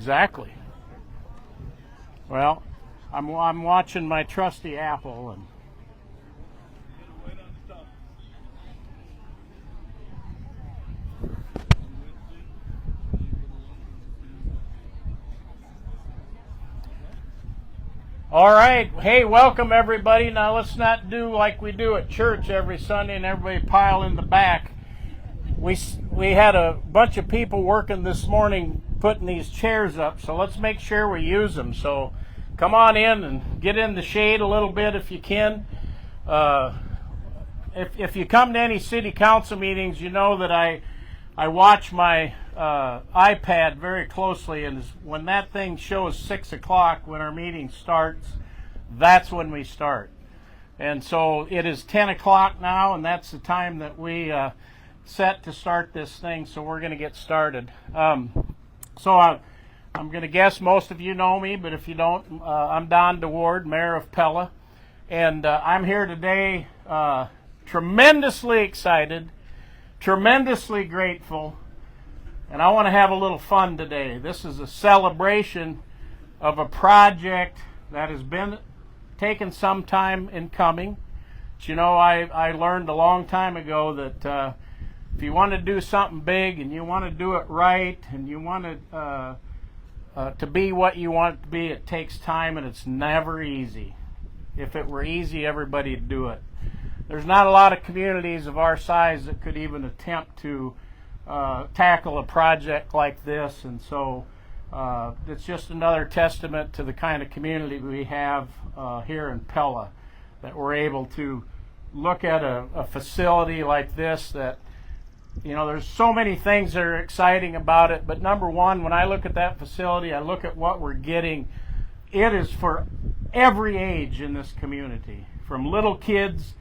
Exactly. Well, I'm watching my trusty Apple, and all right. Hey, welcome everybody. Now let's not do like we do at church every Sunday and everybody pile in the back. We had a bunch of people working this morning putting these chairs up, so let's make sure we use them. So come on in and get in the shade a little bit if you can. If you come to any city council meetings, you know that I watch my iPad very closely, and when that thing shows 6 o'clock when our meeting starts, that's when we start. And so it is 10 o'clock now, and that's the time that we set to start this thing, so we're going to get started. I'm going to guess most of you know me, but if you don't, I'm Don DeWard, Mayor of Pella, and I'm here today tremendously excited, tremendously grateful, and I want to have a little fun today. This is a celebration of a project that has been taken some time in coming. But, you know, I learned a long time ago that if you want to do something big and you want to do it right and you want to be what you want it to be, it takes time and it's never easy. If it were easy, everybody would do it. There's not a lot of communities of our size that could even attempt to tackle a project like this, and so it's just another testament to the kind of community we have here in Pella, that we're able to look at a facility like this that, you know, there's so many things that are exciting about it, but number one, when I look at that facility, I look at what we're getting. It is for every age in this community, from little kids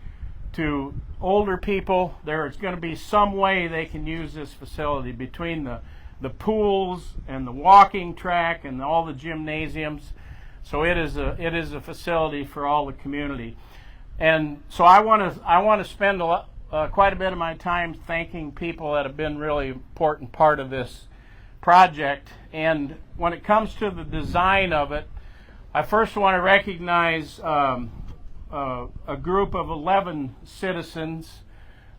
to older people. There's going to be some way they can use this facility between the pools and the walking track and all the gymnasiums. So it is a facility for all the community. And so I want to spend quite a bit of my time thanking people that have been really important part of this project. And when it comes to the design of it, I first want to recognize a group of 11 citizens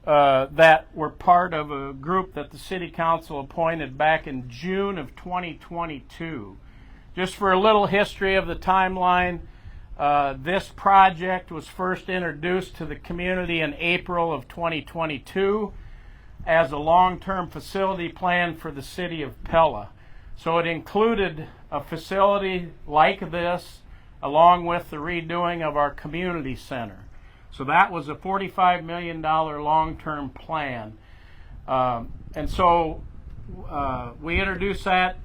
that were part of a group that the City Council appointed back in June of 2022. Just for a little history of the timeline, this project was first introduced to the community in April of 2022 as a long-term facility plan for the city of Pella. So it included a facility like this, along with the redoing of our community center. So that was a $45 million long-term plan. And so we introduced that,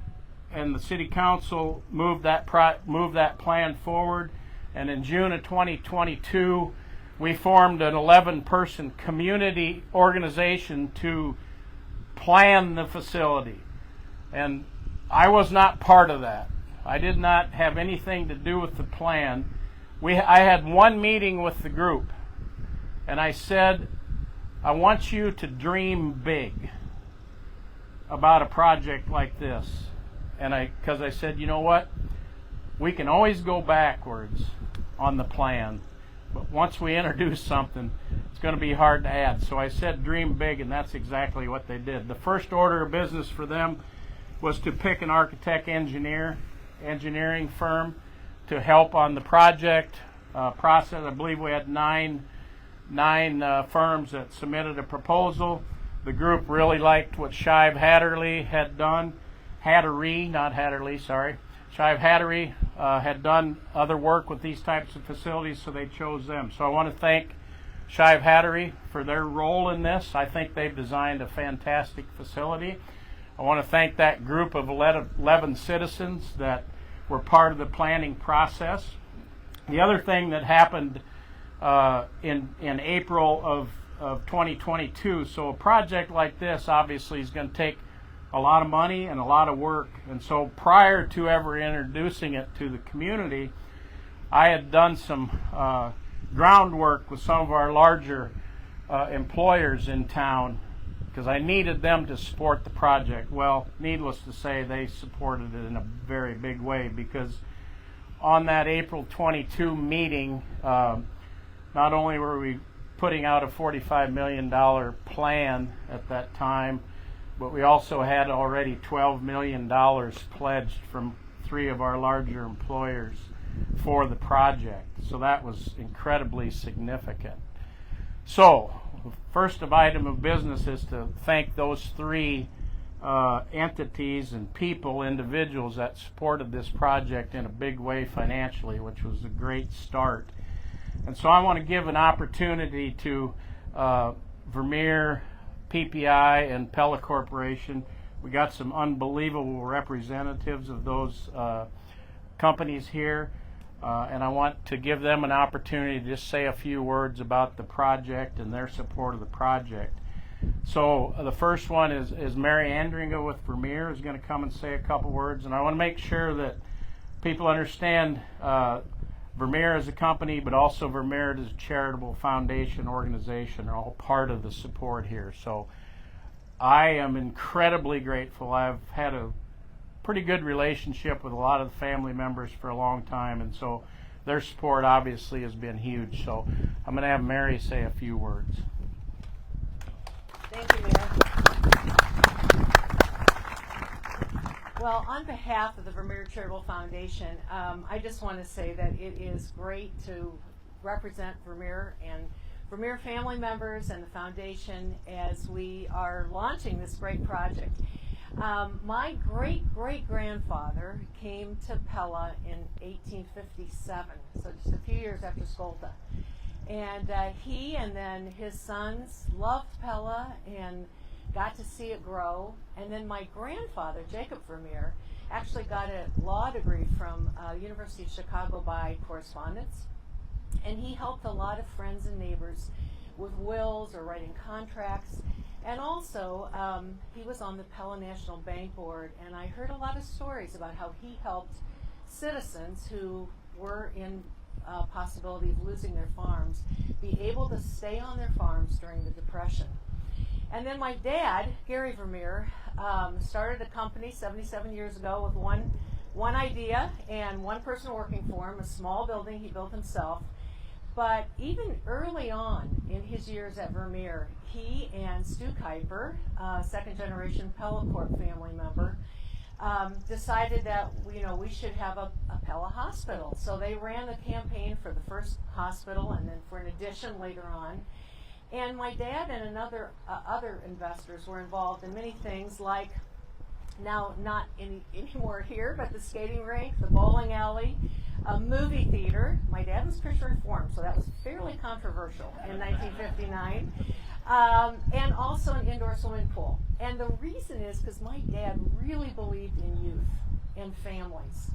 and the City Council moved that plan forward. And in June of 2022, we formed an 11-person community organization to plan the facility. And I was not part of that. I did not have anything to do with the plan. I had one meeting with the group, and I said, I want you to dream big about a project like this. And because I said, you know what? We can always go backwards on the plan, but once we introduce something, it's going to be hard to add. So I said dream big, and that's exactly what they did. The first order of business for them was to pick an engineering firm to help on the project process. I believe we had nine firms that submitted a proposal. The group really liked what Shive Hatterley had done. Shive Hattery had done other work with these types of facilities, so they chose them. So I want to thank Shive Hattery for their role in this. I think they've designed a fantastic facility. I want to thank that group of 11 citizens that were part of the planning process. The other thing that happened in April of 2022, so a project like this obviously is going to take a lot of money and a lot of work. And so prior to ever introducing it to the community, I had done some groundwork with some of our larger employers in town because I needed them to support the project. Well, needless to say, they supported it in a very big way, because on that April 22 meeting, not only were we putting out a $45 million plan at that time, but we also had already $12 million pledged from 3 of our larger employers for the project. So that was incredibly significant. So the first item of business is to thank those 3 entities and people, individuals that supported this project in a big way financially, which was a great start. And so I want to give an opportunity to Vermeer, PPI, and Pella Corporation. We got some unbelievable representatives of those companies here, and I want to give them an opportunity to just say a few words about the project and their support of the project. So the first one is Mary Andringa with Vermeer is going to come and say a couple words, and I want to make sure that people understand Vermeer as a company, but also Vermeer as a charitable foundation organization are all part of the support here. So I am incredibly grateful. I've had a pretty good relationship with a lot of the family members for a long time, and so their support obviously has been huge. So I'm going to have Mary say a few words. Thank you, Mayor. Well, on behalf of the Vermeer Charitable Foundation, I just want to say that it is great to represent Vermeer and Vermeer family members and the foundation as we are launching this great project. My great-great-grandfather came to Pella in 1857, so just a few years after Skolta. And he and then his sons loved Pella and got to see it grow. And then my grandfather, Jacob Vermeer, actually got a law degree from University of Chicago by correspondence. And he helped a lot of friends and neighbors with wills or writing contracts. And also, he was on the Pella National Bank Board, and I heard a lot of stories about how he helped citizens who were in possibility of losing their farms be able to stay on their farms during the Depression. And then my dad, Gary Vermeer, started a company 77 years ago with one idea and one person working for him, a small building he built himself. But even early on in his years at Vermeer, he and Stu Kuiper, second generation Pella Corp family member, decided that we should have a Pella hospital. So they ran the campaign for the first hospital and then for an addition later on. And my dad and other investors were involved in many things, like now not anymore here, but the skating rink, the bowling alley, a movie theater. My dad was Christian Reformed, so that was fairly controversial in 1959. And also an indoor swimming pool. And the reason is because my dad really believed in youth and families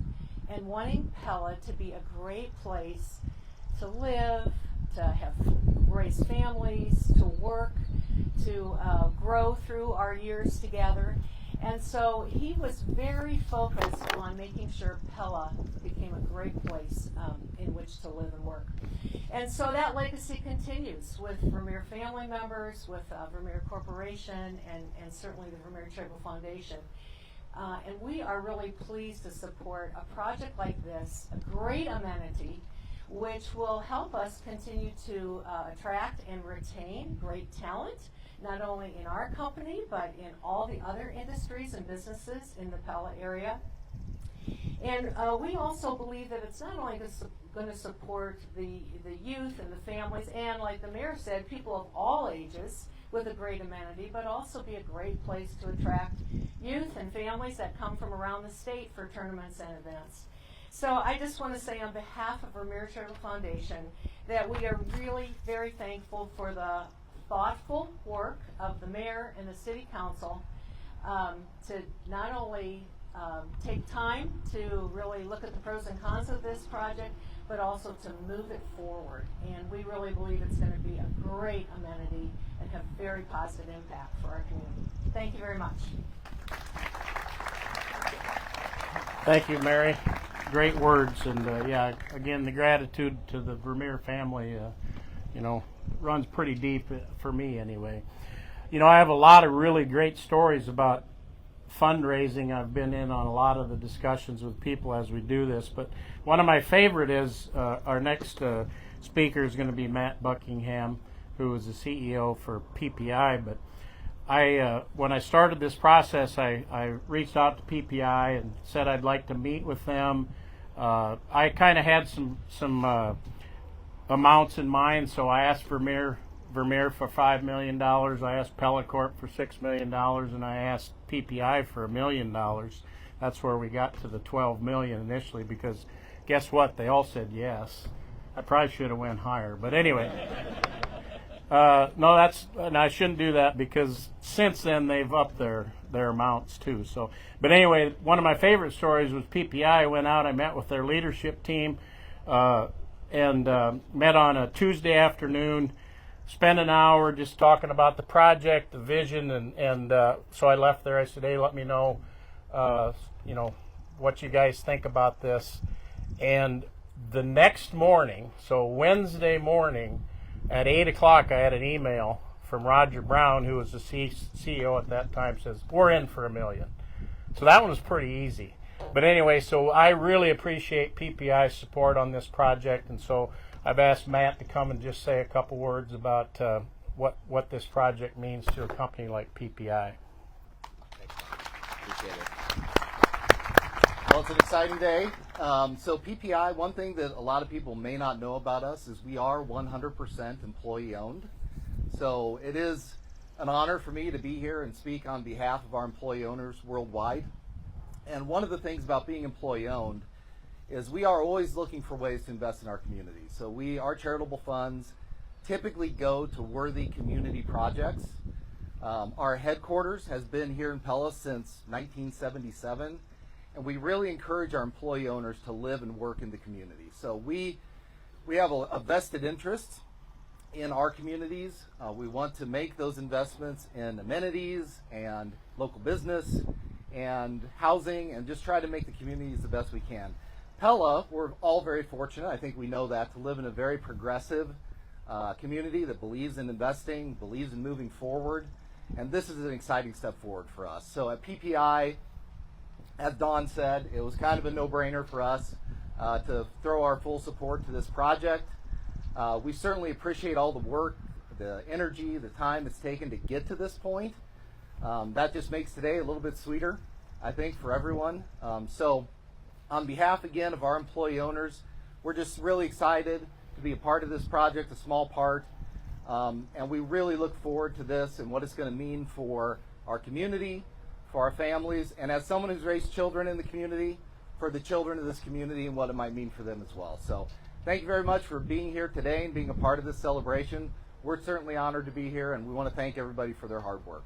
and wanting Pella to be a great place to live, to raise families, to work, to grow through our years together. And so he was very focused on making sure Pella became a great place in which to live and work. And so that legacy continues with Vermeer family members, with Vermeer Corporation, and certainly the Vermeer Charitable Foundation. And we are really pleased to support a project like this, a great amenity, which will help us continue to attract and retain great talent, not only in our company, but in all the other industries and businesses in the Pella area. And we also believe that it's not only going to support the youth and the families, and like the mayor said, people of all ages with a great amenity, but also be a great place to attract youth and families that come from around the state for tournaments and events. So I just want to say on behalf of Vermeer Charitable Foundation that we are really very thankful for the thoughtful work of the mayor and the city council to not only take time to really look at the pros and cons of this project, but also to move it forward. And we really believe it's going to be a great amenity and have very positive impact for our community. Thank you very much. Thank you, Mary. Great words, and yeah, again, the gratitude to the Vermeer family, runs pretty deep for me anyway. I have a lot of really great stories about fundraising. I've been in on a lot of the discussions with people as we do this, but one of my favorite is our next speaker is going to be Matt Buckingham, who is the CEO for PPI. But when I started this process, I reached out to PPI and said I'd like to meet with them. I kind of had some amounts in mind, so I asked Vermeer for $5 million. I asked Pella Corp for $6 million, and I asked PPI for $1 million. That's where we got to the $12 million initially, because guess what? They all said yes. I probably should have went higher, but anyway. No, and I shouldn't do that, because since then they've upped their amounts too. So, but anyway, one of my favorite stories was PPI. I went out, I met with their leadership team, and met on a Tuesday afternoon. Spent an hour just talking about the project, the vision, and so I left there. I said, hey, let me know, what you guys think about this. And the next morning, so Wednesday morning at 8 o'clock, I had an email from Roger Brown, who was the CEO at that time, says, we're in for $1 million. So that one was pretty easy. But anyway, so I really appreciate PPI's support on this project, and so I've asked Matt to come and just say a couple words about what this project means to a company like PPI. Appreciate it. Well, it's an exciting day. So PPI, one thing that a lot of people may not know about us is we are 100% employee owned. So it is an honor for me to be here and speak on behalf of our employee owners worldwide. And one of the things about being employee owned is we are always looking for ways to invest in our community. So our charitable funds typically go to worthy community projects. Our headquarters has been here in Pella since 1977, and we really encourage our employee owners to live and work in the community. So we have a vested interest in our communities. We want to make those investments in amenities and local business and housing, and just try to make the communities the best we can. Pella, we're all very fortunate, I think we know that, to live in a very progressive community that believes in investing, believes in moving forward, and this is an exciting step forward for us. So at PPI, as Don said, it was kind of a no-brainer for us to throw our full support to this project. We certainly appreciate all the work, the energy, the time it's taken to get to this point. That just makes today a little bit sweeter, I think, for everyone. So on behalf, again, of our employee owners, we're just really excited to be a part of this project, a small part, and we really look forward to this and what it's going to mean for our community, for our families, and as someone who's raised children in the community, for the children of this community and what it might mean for them as well. So thank you very much for being here today and being a part of this celebration. We're certainly honored to be here, and we want to thank everybody for their hard work.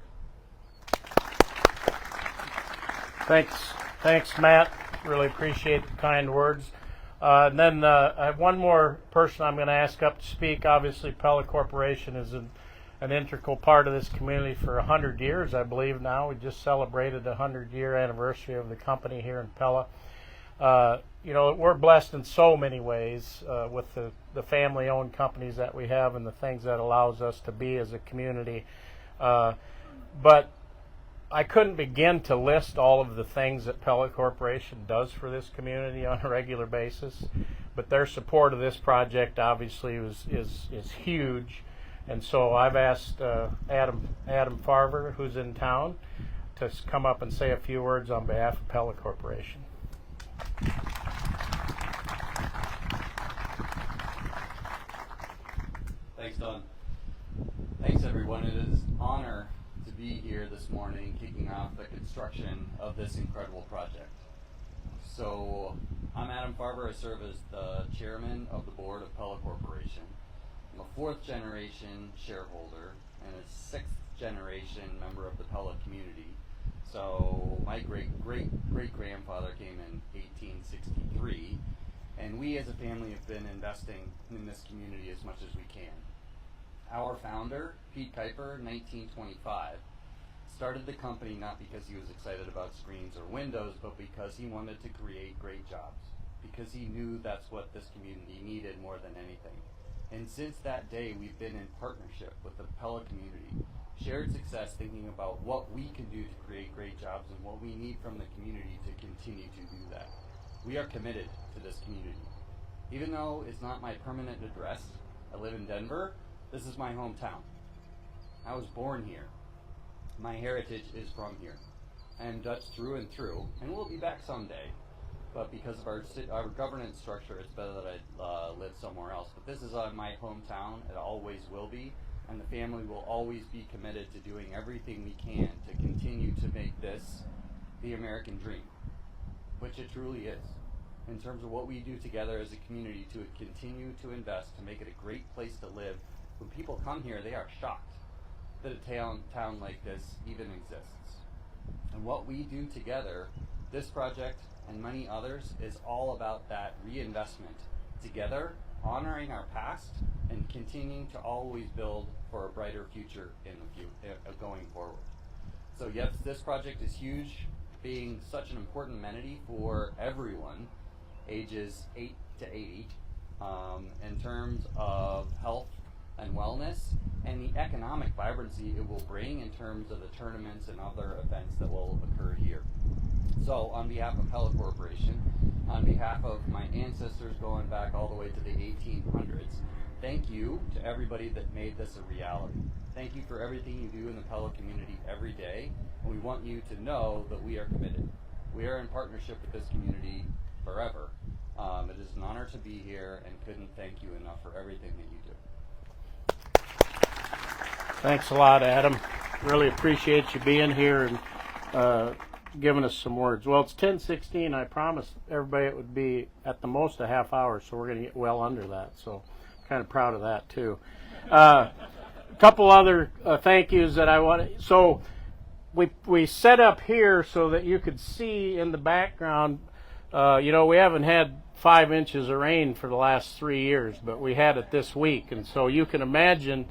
Thanks, Matt. Really appreciate the kind words. And then I have one more person I'm going to ask up to speak. Obviously, Pella Corporation is an integral part of this community for 100 years, I believe now. We just celebrated the 100-year anniversary of the company here in Pella. We're blessed in so many ways with the family-owned companies that we have and the things that allows us to be as a community. But I couldn't begin to list all of the things that Pella Corporation does for this community on a regular basis, but their support of this project obviously is huge. And so I've asked Adam Farver, who's in town, to come up and say a few words on behalf of Pella Corporation. Thanks, Don. Thanks, everyone. It is an honor to be here this morning, kicking off the construction of this incredible project. So, I'm Adam Farber. I serve as the chairman of the board of Pella Corporation. I'm a fourth-generation shareholder and a sixth-generation member of the Pella community. So, my great-great-great-grandfather came in 1863, and we as a family have been investing in this community as much as we can. Our founder, Pete Kuiper, 1925, started the company not because he was excited about screens or windows, but because he wanted to create great jobs, because he knew that's what this community needed more than anything. And since that day, we've been in partnership with the Pella community shared success, thinking about what we can do to create great jobs and what we need from the community to continue to do that. We are committed to this community. Even though it's not my permanent address, I live in Denver, this is my hometown. I was born here. My heritage is from here. I am Dutch through and through, and we'll be back someday. But because of our governance structure, it's better that I live somewhere else. But this is my hometown. It always will be. And the family will always be committed to doing everything we can to continue to make this the American dream, which it truly is. In terms of what we do together as a community to continue to invest, to make it a great place to live. When people come here, they are shocked that a town like this even exists. And what we do together, this project and many others, is all about that reinvestment together, honoring our past, and continuing to always build for a brighter future in the going forward. So yes, this project is huge, being such an important amenity for everyone, ages 8 to 80, in terms of health and wellness, and the economic vibrancy it will bring in terms of the tournaments and other events that will occur here. So on behalf of Pella Corporation, on behalf of my ancestors going back all the way to the 1800s, thank you to everybody that made this a reality. Thank you for everything you do in the Pella community every day, and we want you to know that we are committed. We are in partnership with this community forever. It is an honor to be here, and couldn't thank you enough for everything that you do. Thanks a lot, Adam. Really appreciate you being here and giving us some words. Well, it's 10:16. I promised everybody it would be at the most a half hour, so we're going to get well under that. So kind of proud of that, too. A couple other thank yous that I want to... So we set up here so that you could see in the background, we haven't had 5 inches of rain for the last 3 years, but we had it this week. And so you can imagine,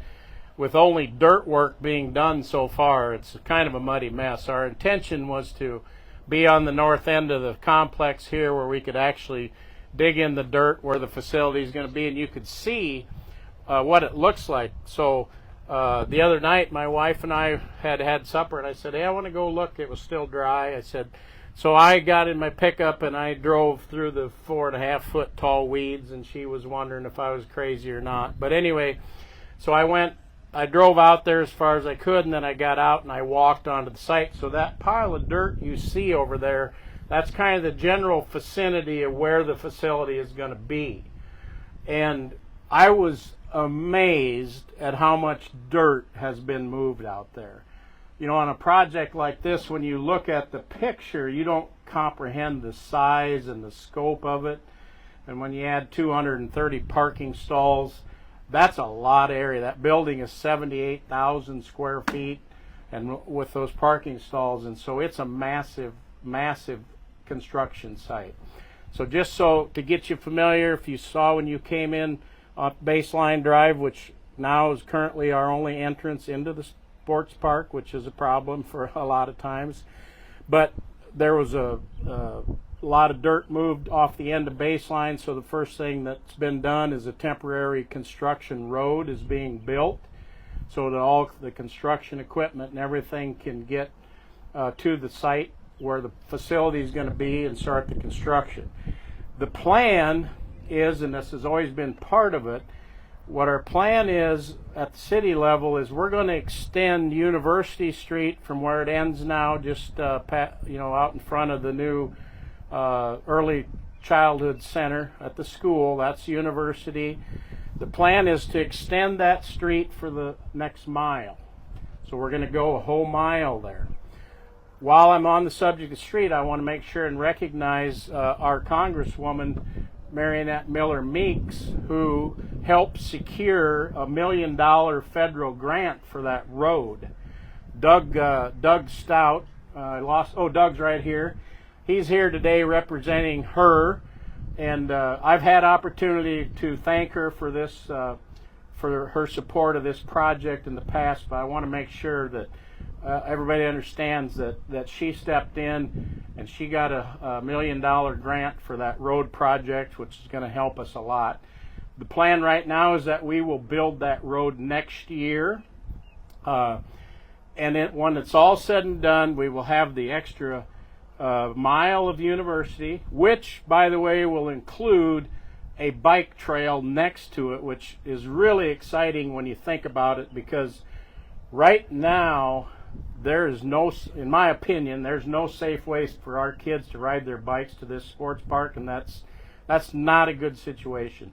with only dirt work being done so far, it's kind of a muddy mess. Our intention was to be on the north end of the complex here where we could actually dig in the dirt where the facility is going to be, and you could see what it looks like. So the other night, my wife and I had supper, and I said, hey, I want to go look. It was still dry. I said, so I got in my pickup and I drove through the 4.5-foot tall weeds, and she was wondering if I was crazy or not. But anyway, so I drove out there as far as I could, and then I got out and I walked onto the site. So that pile of dirt you see over there, that's kind of the general vicinity of where the facility is going to be. And I was amazed at how much dirt has been moved out there. On a project like this, when you look at the picture, you don't comprehend the size and the scope of it. And when you add 230 parking stalls, that's a lot of area. That building is 78,000 square feet, and with those parking stalls, and so it's a massive, massive construction site. So just so to get you familiar, if you saw when you came in on Baseline Drive, which now is currently our only entrance into the sports park, which is a problem for a lot of times, but there was a lot of dirt moved off the end of Baseline. So the first thing that's been done is a temporary construction road is being built so that all the construction equipment and everything can get to the site where the facility is going to be and start the construction. The plan is, and this has always been part of it, what our plan is at the city level is we're going to extend University Street from where it ends now, just out in front of the new early childhood center at the school. That's University. The plan is to extend that street for the next mile. So we're going to go a whole mile there. While I'm on the subject of street, I want to make sure and recognize our Congresswoman, Marionette Miller Meeks, who helped secure $1 million federal grant for that road. Doug Stout, Doug's right here. He's here today representing her, and I've had opportunity to thank her for this, for her support of this project in the past, but I want to make sure that everybody understands that she stepped in and she got a $1 million grant for that road project, which is going to help us a lot. The plan right now is that we will build that road next year. And when it's all said and done, we will have the extra mile of university, which, by the way, will include a bike trail next to it, which is really exciting when you think about it, because right now there is no, in my opinion, there's no safe ways for our kids to ride their bikes to this sports park, and that's not a good situation.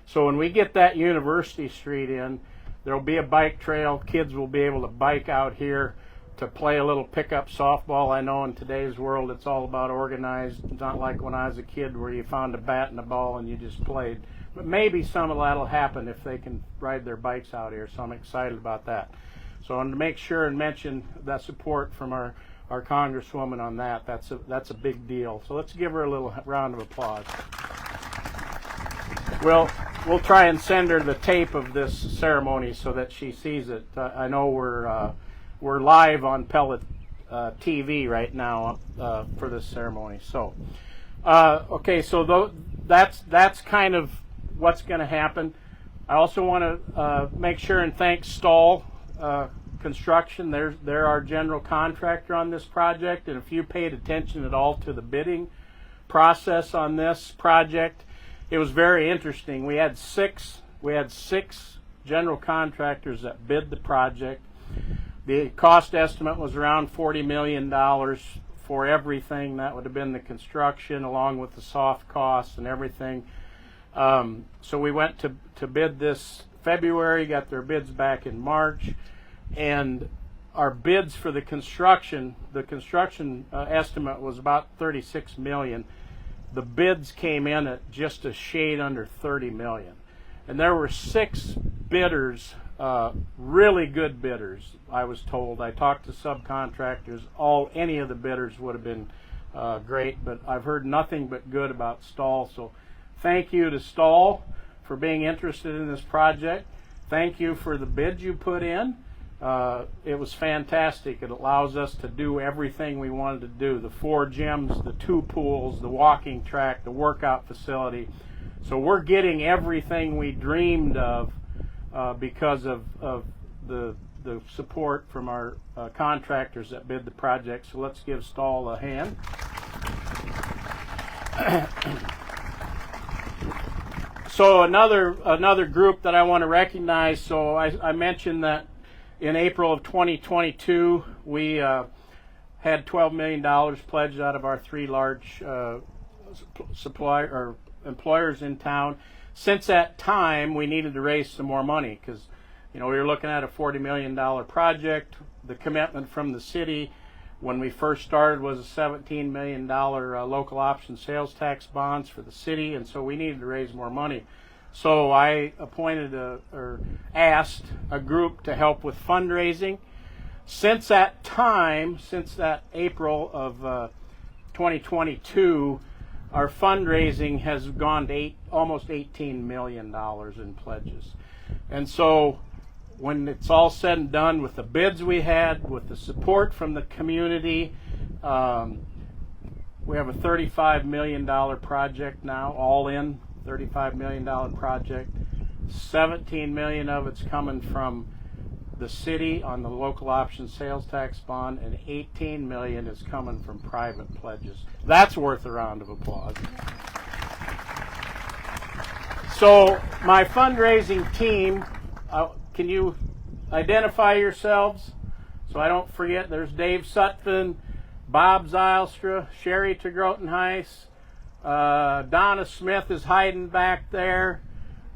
So when we get that University Street in, there'll be a bike trail. Kids will be able to bike out here to play a little pickup softball. I know in today's world it's all about organized. It's not like when I was a kid where you found a bat and a ball and you just played. But maybe some of that will happen if they can ride their bikes out here, so I'm excited about that. So I wanted to make sure and mention that support from our Congresswoman on that. That's a big deal. So let's give her a little round of applause. We'll try and send her the tape of this ceremony so that she sees it. I know we're live on Pella TV right now for this ceremony. So, okay, so that's kind of what's going to happen. I also want to make sure and thank Stahl Construction. They're our general contractor on this project, and if you paid attention at all to the bidding process on this project, it was very interesting. We had six general contractors that bid the project. The cost estimate was around $40 million for everything. That would have been the construction along with the soft costs and everything. So we went to bid this February, got their bids back in March, and our bids for the construction estimate was about $36 million. The bids came in at just a shade under $30 million. And there were 6 bidders, really good bidders, I was told. I talked to subcontractors. Any of the bidders would have been great, but I've heard nothing but good about Stahl. So thank you to Stahl for being interested in this project. Thank you for the bid you put in. It was fantastic. It allows us to do everything we wanted to do. The 4 gyms, the 2 pools, the walking track, the workout facility. So we're getting everything we dreamed of because of the support from our contractors that bid the project. So let's give Stahl a hand. So another group that I want to recognize. So I mentioned that in April of 2022, we had $12 million pledged out of our 3 large employers in town. Since that time, we needed to raise some more money because, we were looking at a $40 million project. The commitment from the city when we first started was a $17 million local option sales tax bonds for the city, and so we needed to raise more money. So I asked a group to help with fundraising. Since that time, since that April of 2022, our fundraising has gone to almost $18 million in pledges. And so when it's all said and done with the bids we had, with the support from the community, we have a $35 million project now, all in. $35 million project. $17 million of it's coming from the city on the local option sales tax bond, and $18 million is coming from private pledges. That's worth a round of applause. So my fundraising team, can you identify yourselves so I don't forget? There's Dave Sutphin, Bob Zylstra, Sherry Tegrotenheis, Donna Smith is hiding back there.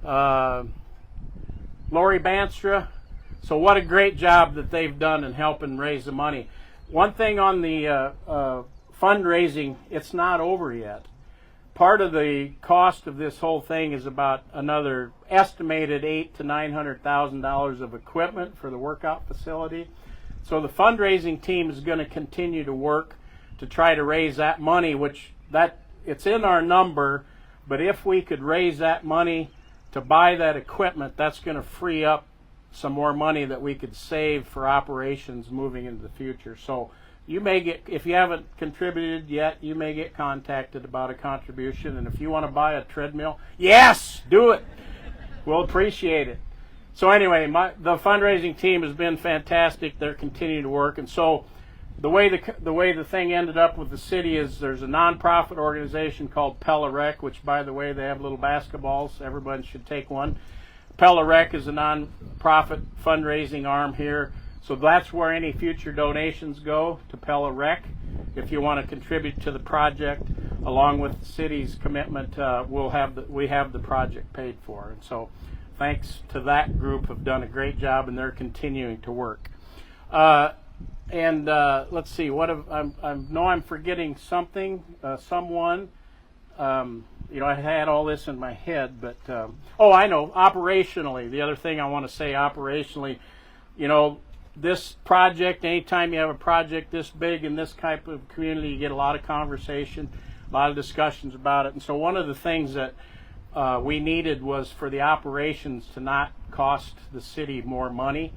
Lori Banstra. So what a great job that they've done in helping raise the money. One thing on the fundraising, it's not over yet. Part of the cost of this whole thing is about another estimated $800,000 to $900,000 of equipment for the workout facility. So the fundraising team is going to continue to work to try to raise that money, it's in our number, but if we could raise that money to buy that equipment, that's going to free up some more money that we could save for operations moving into the future. So you may get, if you haven't contributed yet, you may get contacted about a contribution. And if you want to buy a treadmill, yes, do it. We'll appreciate it. So anyway, the fundraising team has been fantastic. They're continuing to work, and so the way the thing ended up with the city is there's a nonprofit organization called Pella Rec, which, by the way, they have little basketballs. Everyone should take one. Pella Rec is a nonprofit fundraising arm here, so that's where any future donations go, to Pella Rec. If you want to contribute to the project, along with the city's commitment, we have the project paid for, and so thanks to that group, have done a great job, and they're continuing to work. Let's see, I know I'm forgetting something, someone. I had all this in my head, but I know, operationally, the other thing I want to say operationally, this project, anytime you have a project this big in this type of community, you get a lot of conversation, a lot of discussions about it. And so one of the things that we needed was for the operations to not cost the city more money.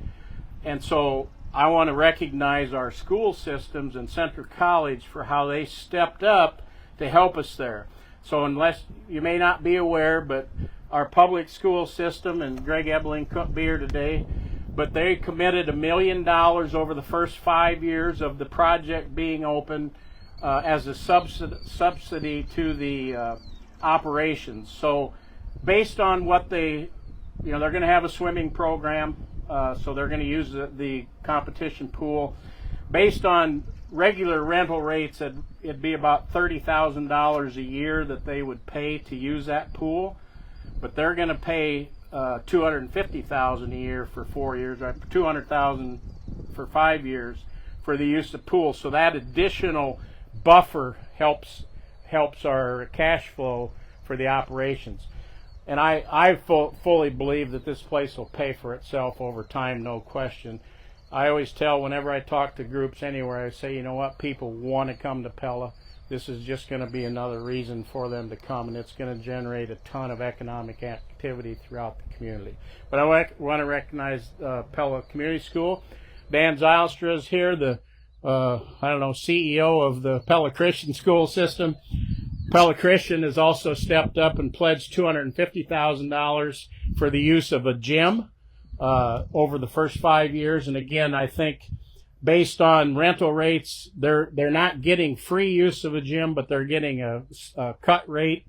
And so I want to recognize our school systems and Central College for how they stepped up to help us there. So unless you may not be aware, but our public school system, and Greg Ebeling couldn't be here today, but they committed $1 million over the first 5 years of the project being open as a subsidy to the operations. So based on what they're going to have a swimming program, so they're going to use the competition pool. Based on regular rental rates, it'd be about $30,000 a year that they would pay to use that pool, but they're going to pay $250,000 a year for 4 years, or $200,000 for 5 years for the use of pool. So that additional buffer helps our cash flow for the operations. And I fully believe that this place will pay for itself over time, no question. I always tell, whenever I talk to groups anywhere, I say, you know what, people want to come to Pella. This is just going to be another reason for them to come, and it's going to generate a ton of economic activity throughout the community. But I want to recognize Pella Community School. Dan Zylstra is here, the CEO of the Pella Christian School System. Pella Christian has also stepped up and pledged $250,000 for the use of a gym over the first 5 years. And again, I think based on rental rates, they're not getting free use of a gym, but they're getting a cut rate,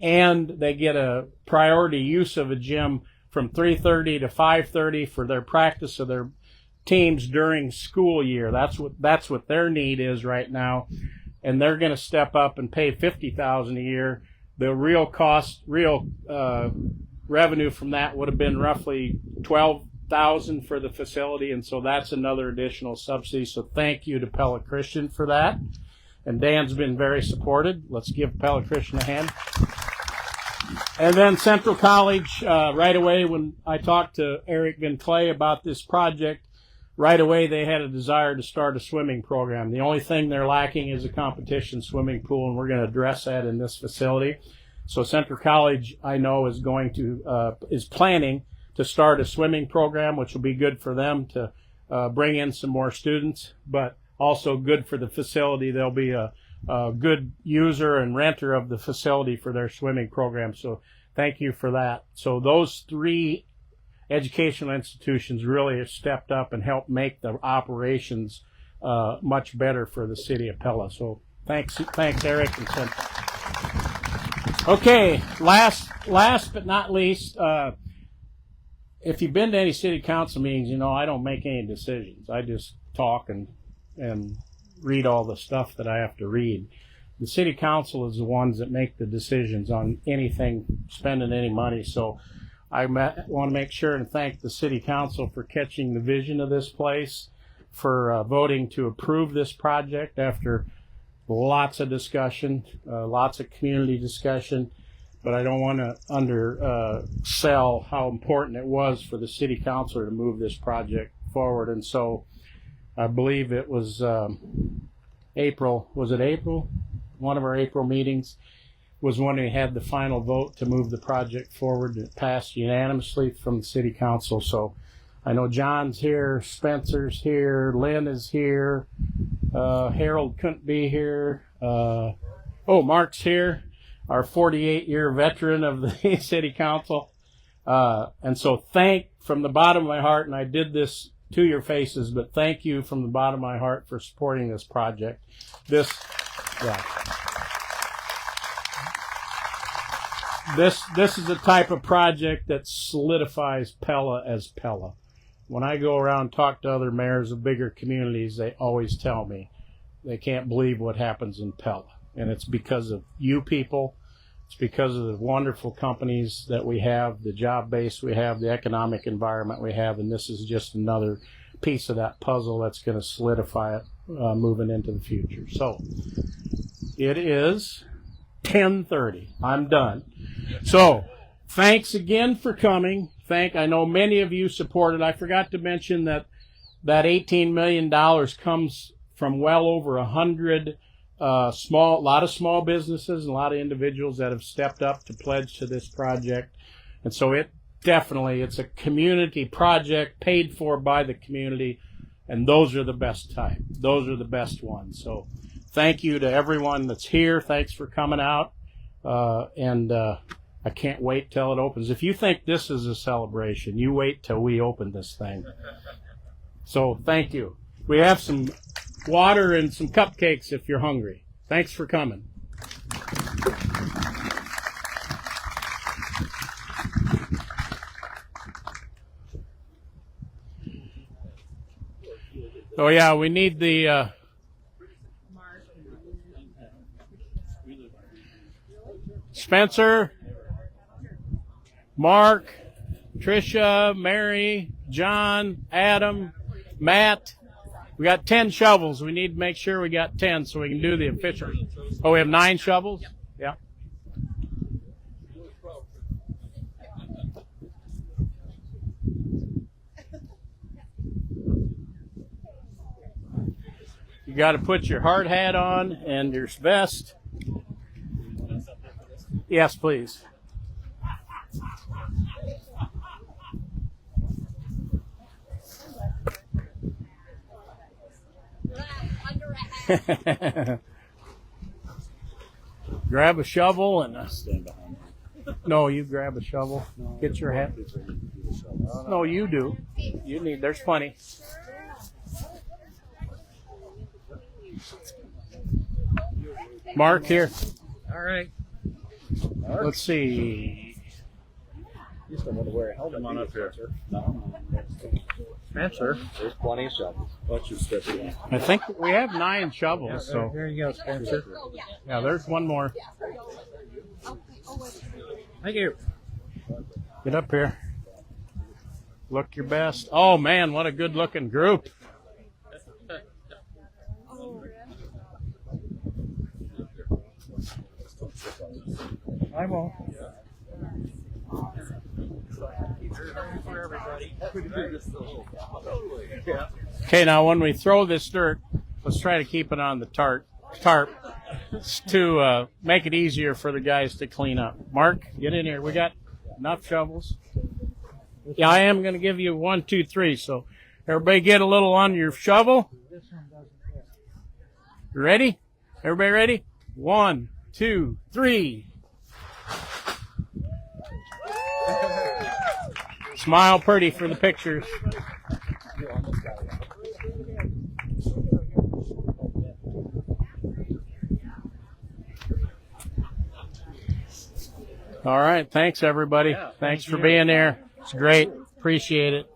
and they get a priority use of a gym from 3:30 to 5:30 for their practice of their teams during school year. That's what their need is right now. And they're going to step up and pay $50,000 a year. The real revenue from that would have been roughly $12,000 for the facility, and so that's another additional subsidy. So thank you to Pella Christian for that. And Dan's been very supported. Let's give Pella Christian a hand. And then Central College, right away when I talked to Eric Van Clay about this project, right away they had a desire to start a swimming program. The only thing they're lacking is a competition swimming pool, and we're going to address that in this facility. So Central College, I know, is planning to start a swimming program, which will be good for them to bring in some more students, but also good for the facility. They'll be a good user and renter of the facility for their swimming program. So thank you for that. So those three educational institutions really have stepped up and helped make the operations much better for the city of Pella. So thanks Eric and Central. Okay, last but not least, if you've been to any city council meetings, you know I don't make any decisions. I just talk and read all the stuff that I have to read. The city council is the ones that make the decisions on anything, spending any money. So I want to make sure and thank the city council for catching the vision of this place, for voting to approve this project after lots of discussion, lots of community discussion. But I don't want to undersell how important it was for the city council to move this project forward. And so I believe it was April. Was it April? One of our April meetings was when we had the final vote to move the project forward. It passed unanimously from the city council. So I know John's here, Spencer's here, Lynn is here, Harold couldn't be here. Mark's here, our 48-year veteran of the city council. And so thank from the bottom of my heart, and I did this to your faces, but thank you from the bottom of my heart for supporting this project. This is the type of project that solidifies Pella as Pella. When I go around and talk to other mayors of bigger communities, they always tell me they can't believe what happens in Pella. And it's because of you people. It's because of the wonderful companies that we have, the job base we have, the economic environment we have, and this is just another piece of that puzzle that's going to solidify it moving into the future. So it is 10:30. I'm done. So thanks again for coming. I know many of you supported. I forgot to mention that $18 million comes from well over 100 a lot of small businesses and a lot of individuals that have stepped up to pledge to this project. And so it's a community project paid for by the community, and those are the best type. Those are the best ones. So thank you to everyone that's here. Thanks for coming out. And I can't wait till it opens. If you think this is a celebration, you wait till we open this thing. So thank you. We have some water and some cupcakes if you're hungry. Thanks for coming. Oh yeah, we need the Spencer, Mark, Tricia, Mary, John, Adam, Matt. We got 10 shovels. We need to make sure we got 10 so we can do the official. Oh, we have 9 shovels? Yeah. You got to put your hard hat on and your vest. Yes, please. Grab a shovel and stand behind. No, you grab a shovel. Get your hat. No, you do. You need. There's plenty. Mark here. All right. Let's see. You still want to wear a helmet. Come on up here. No. Spencer. There's plenty of shovels. Let's just step it. I think we have 9 shovels. So Here you go, Spencer. yeah, there's one more. Thank you. Get up here. Look your best. Oh man, what a good looking group. I won't. Okay, now when we throw this dirt, let's try to keep it on the tarp to make it easier for the guys to clean up. Mark, get in here. We got enough shovels. Yeah, I am going to give you 1, 2, 3. So everybody get a little on your shovel. You ready? Everybody ready? 1, 2, 3. Smile pretty for the pictures. All right. Thanks, everybody. Thanks for being there. It's great. Appreciate it.